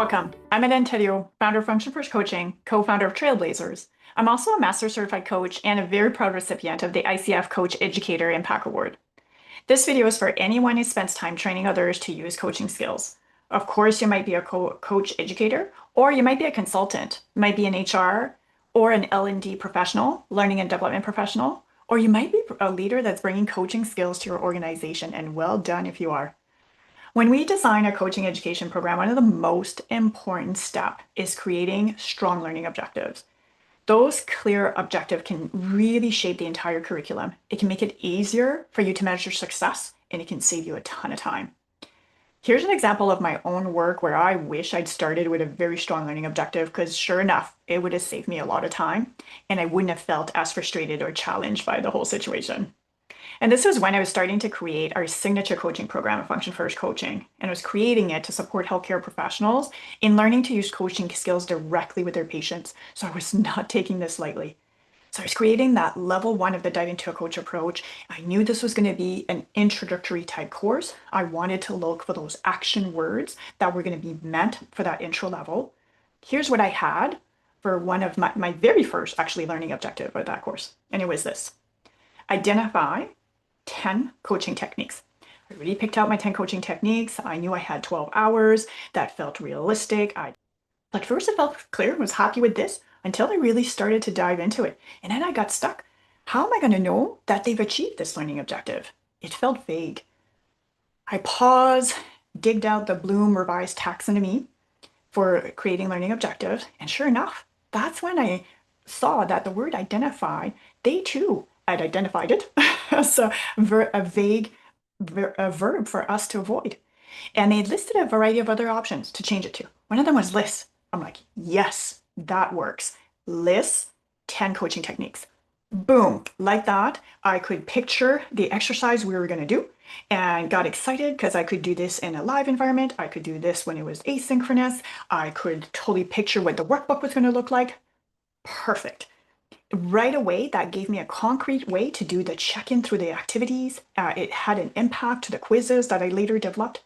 Welcome. I'm Hélène Thériault, founder of Function First Coaching, co-founder of Trailblazers. I'm also a master certified coach and a very proud recipient of the ICF Coach Educator Impact Award. This video is for anyone who spends time training others to use coaching skills. Of course, you might be a coach educator, or you might be a consultant. You might be an HR or an L&D professional, learning and development professional, or you might be a leader that's bringing coaching skills to your organization, and well done if you are. When we design a coaching education program, one of the most important steps is creating strong learning objectives. Those clear objectives can really shape the entire curriculum. It can make it easier for you to measure success, and it can save you a ton of time. Here's an example of my own work where I wish I'd started with a very strong learning objective, because sure enough, it would have saved me a lot of time, and I wouldn't have felt as frustrated or challenged by the whole situation. And this was when I was starting to create our signature coaching program at Function First Coaching. And I was creating it to support healthcare professionals in learning to use coaching skills directly with their patients. So I was not taking this lightly. So I was creating that level 1 of the Dive Into a Coach approach. I knew this was going to be an introductory type course. I wanted to look for those action words that were going to be meant for that intro level. Here's what I had for one of my very first actually learning objective of that course. And it was this: identify 10 coaching techniques. I already picked out my 10 coaching techniques. I knew I had 12 hours. That felt realistic. At first it felt clear. I was happy with this until I really started to dive into it. And then I got stuck. How am I going to know that they've achieved this learning objective? It felt vague. I paused, digged out the Bloom revised taxonomy for creating learning objectives. And sure enough, that's when I saw that the word identify, they too had identified it. So a vague verb for us to avoid. And they listed a variety of other options to change it to. One of them was lists. I'm like, yes, that works. Lists, 10 coaching techniques. Boom, like that. I could picture the exercise we were going to do and got excited because I could do this in a live environment. I could do this when it was asynchronous. I could totally picture what the workbook was going to look like. Perfect. Right away, that gave me a concrete way to do the check-in through the activities. It had an impact to the quizzes that I later developed.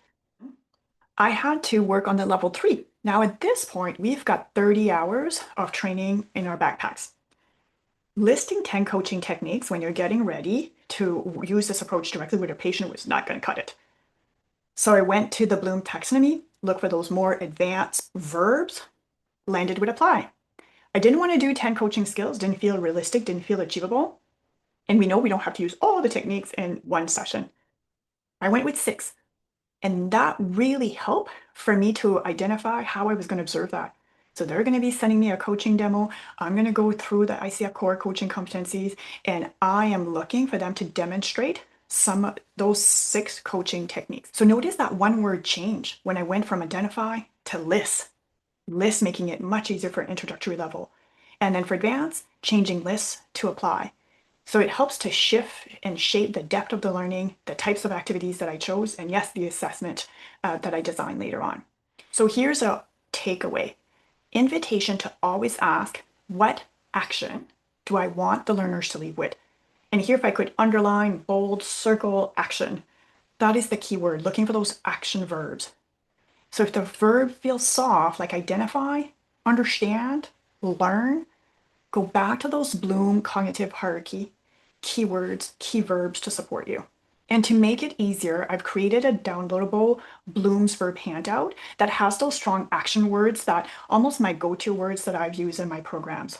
I had to work on the level 3. Now at this point, we've got 30 hours of training in our backpacks. Listing 10 coaching techniques when you're getting ready to use this approach directly with a patient was not going to cut it. So I went to the Bloom taxonomy, looked for those more advanced verbs, landed with apply. I didn't want to do 10 coaching skills, didn't feel realistic, didn't feel achievable. And we know we don't have to use all the techniques in one session. I went with 6. And that really helped for me to identify how I was going to observe that. So they're going to be sending me a coaching demo. I'm going to go through the ICF core coaching competencies, and I am looking for them to demonstrate some of those 6 coaching techniques. So notice that one word change when I went from identify to list. List making it much easier for an introductory level. And then for advanced, changing lists to apply. So it helps to shift and shape the depth of the learning, the types of activities that I chose, and yes, the assessment that I designed later on. So here's a takeaway. Invitation to always ask, what action do I want the learners to leave with? And here, if I could underline, bold, circle, action, that is the key word, looking for those action verbs. So if the verb feels soft, like identify, understand, learn, go back to those Bloom cognitive hierarchy, keywords, key verbs to support you. And to make it easier, I've created a downloadable Bloom's verb handout that has those strong action words that almost my go-to words that I've used in my programs.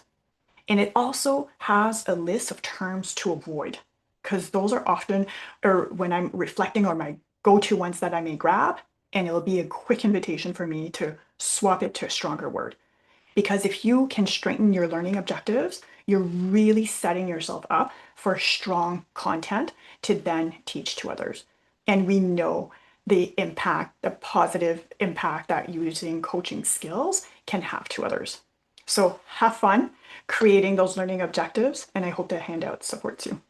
And it also has a list of terms to avoid, because those are often, or when I'm reflecting on my go-to ones that I may grab, and it'll be a quick invitation for me to swap it to a stronger word. Because if you can strengthen your learning objectives, you're really setting yourself up for strong content to then teach to others. And we know the impact, the positive impact that using coaching skills can have to others. So have fun creating those learning objectives, and I hope the handout supports you.